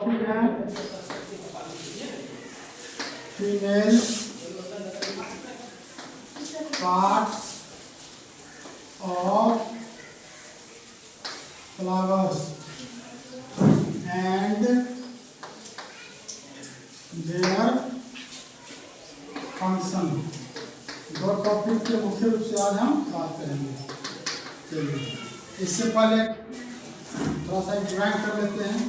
Topic है female parts of flowers and their function. दो topic के मुख्य रूप से आज हम बात करेंगे। चलिए, इससे पहले थोड़ा सा ड्राइंग कर लेते हैं।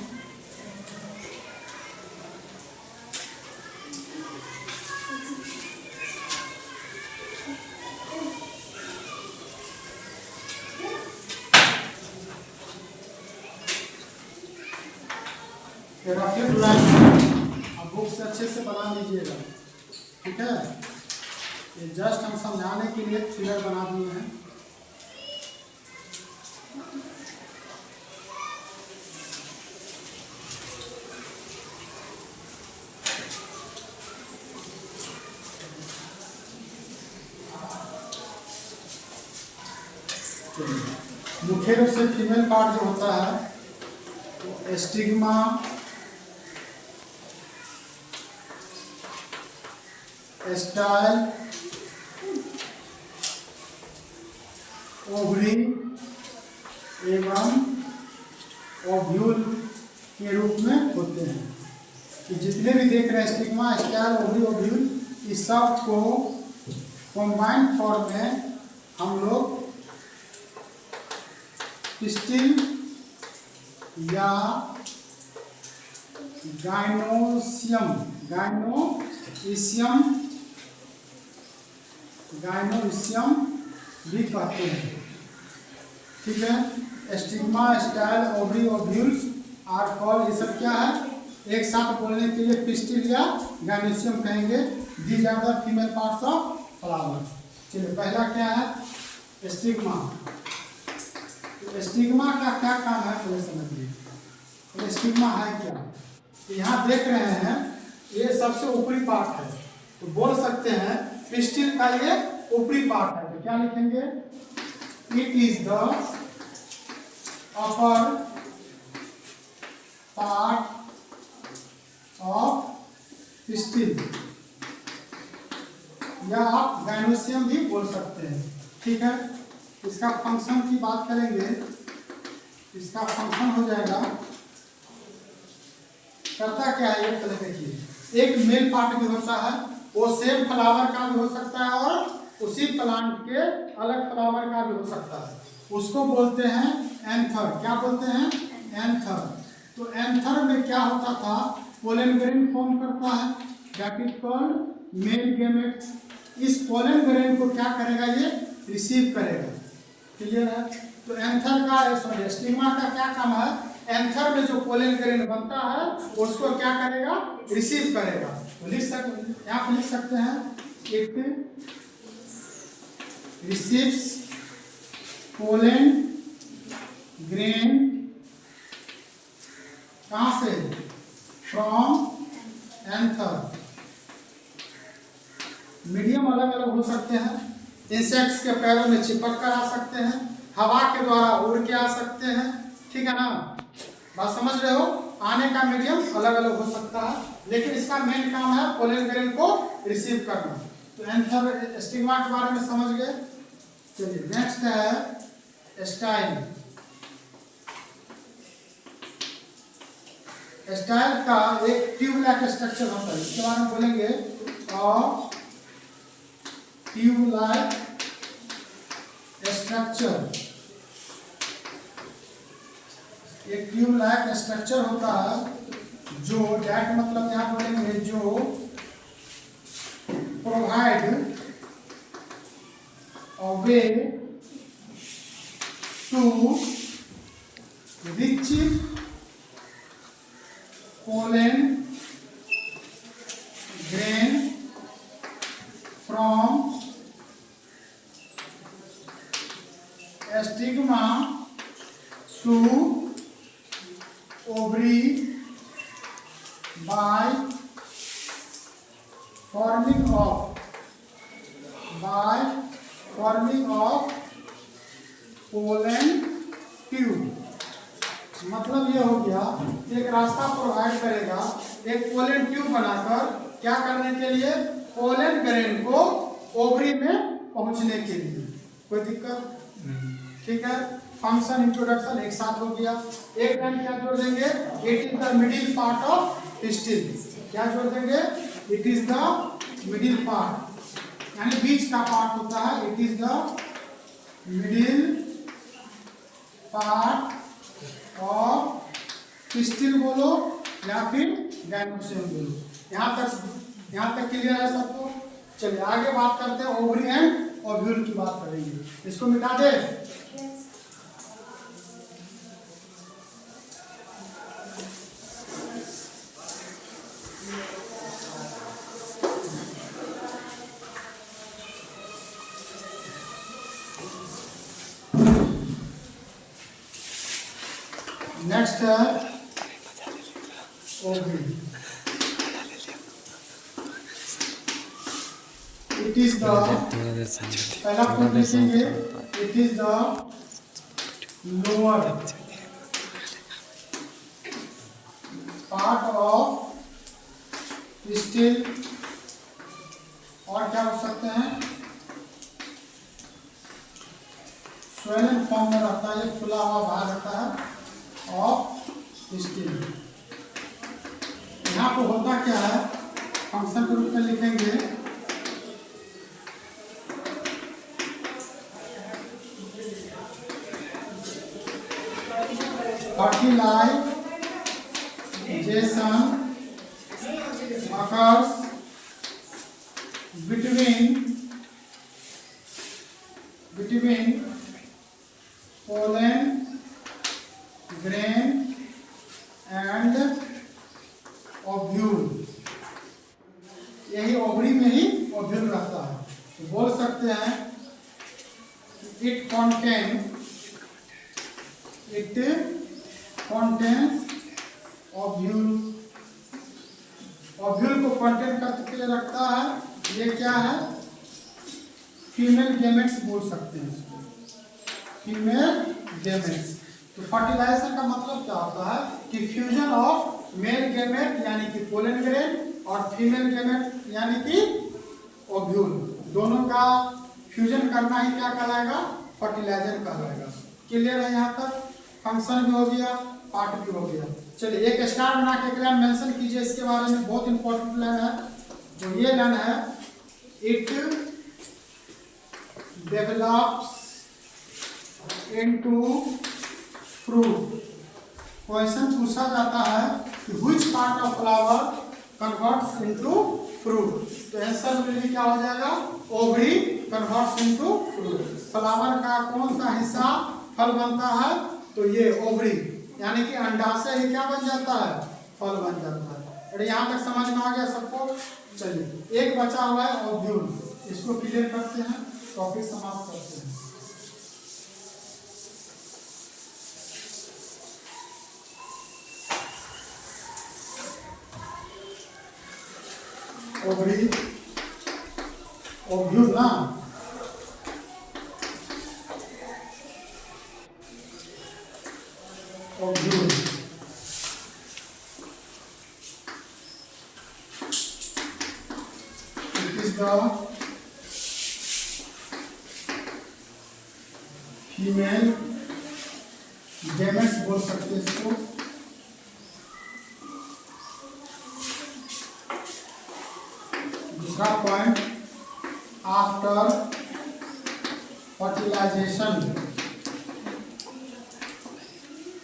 रफली ड्राइंग आप बुक से अच्छे से बना लीजिएगा, ठीक है। ये जस्ट हम समझाने के लिए फिगर बना दिए हैं। मुख्य रूप से फीमेल पार्ट जो होता है तो स्टिग्मा, स्टाइल, ओवरी एवं ओव्यूल के रूप में होते हैं। कि जितने भी देख रहे हैं स्टिग्मा, स्टाइल, ओवरी, ओव्यूल, इस सब को कॉम्बाइंड फॉर्म में हम लोग पिस्टिल या गाइनोसियम भी कहते हैं, ठीक है। Stigma, style, ovary, ovules are called, ये सब क्या है, एक साथ बोलने के लिए पिस्टिल या गाइनोसियम कहेंगे। These are the female parts of flower. चलिए, पहला क्या है, स्टिग्मा। स्टिग्मा का क्या काम है पहले समझिए। स्टिग्मा है क्या, यहाँ देख रहे हैं ये सबसे ऊपरी पार्ट है, तो बोल सकते हैं पिस्टिल का ये ऊपरी पार्ट है। तो क्या लिखेंगे, it is the upper part of pistil, या आप गाइनोसियम भी बोल सकते हैं, ठीक है। इसका फंक्शन की बात करेंगे, इसका फंक्शन हो जाएगा, करता क्या है ये पहले देखिए। एक मेल पार्ट भी होता है, वो सेम फ्लावर का भी हो सकता है और उसी प्लांट के अलग फ्लावर का भी हो सकता है। उसको बोलते हैं एंथर। क्या बोलते हैं, एंथर। तो एंथर में क्या होता था, पोलन ग्रेन फॉर्म करता है, that is called male gametes. इस पोलन ग्रेन को क्या करेगा, ये रिसीव करेगा, क्लियर है। तो एंथर का, सॉरी, स्टिग्मा का क्या काम है, एंथर में जो पोलन ग्रेन बनता है उसको क्या करेगा, रिसीव करेगा। तो लिख सकते, यहाँ पे लिख सकते हैं, इट रिसीव्स पोलन ग्रेन कहाँ से, फ्रॉम एंथर। मीडियम अलग अलग हो सकते हैं, इंसेक्ट्स के पैरों में चिपक कर आ सकते हैं, हवा के द्वारा उड़ के आ सकते हैं, ठीक है ना। बात समझ रहे हो, आने का मीडियम अलग अलग हो सकता है, लेकिन इसका मेन काम है पोलन ग्रेन को रिसीव करना। तो एंथर, स्टिग्मा के बारे में समझ गए। चलिए, नेक्स्ट है स्टाइल। स्टाइल का एक ट्यूब लाइक स्ट्रक्चर होता है, इसके बारे में बोलेंगे, और ट्यूब लाइक स्ट्रक्चर। एक ट्यूब लाइक स्ट्रक्चर होता है जो डैट मतलब यहाँ बोलेंगे, जो provide a way to reach pollen grain from stigma to ovary by forming of pollen tube। मतलब ये हो गया, एक रास्ता प्रोवाइड करेगा एक पोलन ट्यूब बनाकर, क्या करने के लिए, पोलन ग्रेन को ओवरी में पहुंचने के लिए। कोई दिक्कत? ठीक है, फंक्शन इंट्रोडक्शन एक साथ हो गया। एक लाइन क्या जोड़ देंगे, it is the middle part of pistil. क्या जोड़ देंगे, it is the middle part, यानी बीच का पार्ट होता है, it is the middle part of pistil बोलो या फिर गाइनोसियम बोलो। यहाँ तक क्लियर है सबको? चलिए आगे बात करते हैं, ओवरी एंड ओव्यूल की बात करेंगे। इसको मिटा दे। नेक्स्ट है ओवरी। इट इज द, पहला पॉइंट लिखेंगे, it is the lower part of pistil, और क्या हो सकते हैं, स्वेलन फॉर्म में रहता है, ये खुला हुआ भाग रहता है ऑफ पिस्टिल। यहाँ पर होता क्या है, फंक्शन के रूप में लिखेंगे, fertilization occurs between pollen grain and ovule। यही ओवरी में ही ओव्यूल रहता है। तो बोल सकते हैं इट contains ओव्यूल। ओव्यूल को कंटेन करके रखता है। ये क्या है, फीमेल गैमेट्स बोल सकते हैं इसको, फीमेल गैमेट्स। तो फर्टिलाइजेशन का मतलब क्या होता है कि फ्यूजन ऑफ मेल गैमेट यानी कि पोलन ग्रेन और फीमेल गैमेट यानी कि ओव्यूल, दोनों का फ्यूजन करना ही क्या कहलाएगा, फर्टिलाइजर कहलाएगा। क्लियर है? यहाँ तक फंक्शन भी हो गया, पार्ट भी हो गया। चलिए एक स्टार बना के एक लाइन मेंशन कीजिए इसके बारे में, बहुत इंपॉर्टेंट लाइन है। जो ये लाइन है, it develops into fruit. Question पूछा जाता है कि which part of flower converts into fruit. तो आंसर में क्या हो जाएगा, ovary converts into fruit. Flower का कौन सा हिस्सा फल बनता है, तो ये ओवरी, यानी कि अंडा से ही क्या बन जाता है, फल बन जाता है। अरे यहाँ तक समझ में आ गया सबको? चलिए एक बचा हुआ है ओव्यूल, इसको क्लियर करते हैं, टॉपिक समाप्त करते हैं। ओवरी, ओव्यूल ना, ovule it is the female gametes बोल सकते हैं इसको। दूसरा point, after fertilisation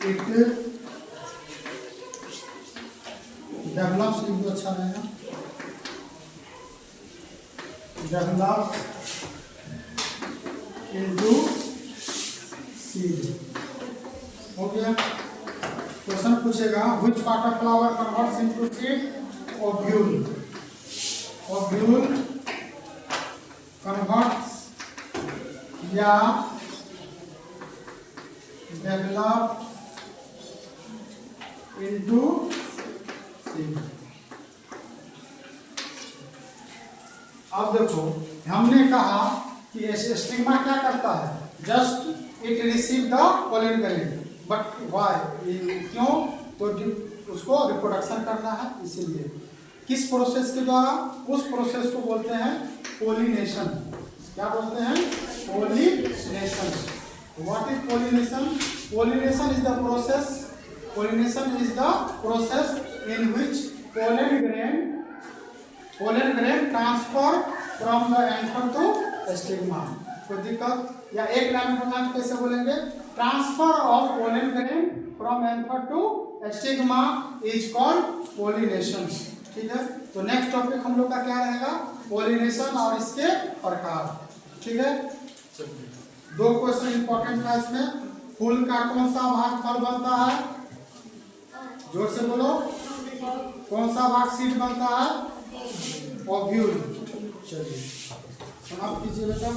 it develops, इनको अच्छा रहेगा, डेवलप्स इनटू सीड। हो गया? क्वेश्चन पूछेगा which part of flower converts into seed, ovule. Ovule converts या डेवलप इनटू सीड। अब देखो हमने कहा कि स्टिग्मा क्या करता है, just it receive the pollen grain, but why, क्यों, तो उसको रिप्रोडक्शन करना है, इसीलिए किस प्रोसेस के द्वारा, उस प्रोसेस को बोलते हैं पोलिनेशन। क्या बोलते हैं? Pollination. What is pollination? Pollination is the process, pollination is the process in which pollen grain transfer from the anther to stigma. कोई दिक्कत? या एक लाइन में कैसे बोलेंगे? Transfer of pollen grain from anther to stigma is called pollination. ठीक है, तो नेक्स्ट टॉपिक हम लोग का क्या रहेगा? पोलिनेशन और इसके प्रकार। ठीक है, दो क्वेश्चन इंपॉर्टेंट है इसमें। फूल का कौन सा भाग फल बनता है? जोर से बोलो। कौन सा भाग सीड बनता है? ओव्यूल। चलिए समाप्त कीजिए बेटा।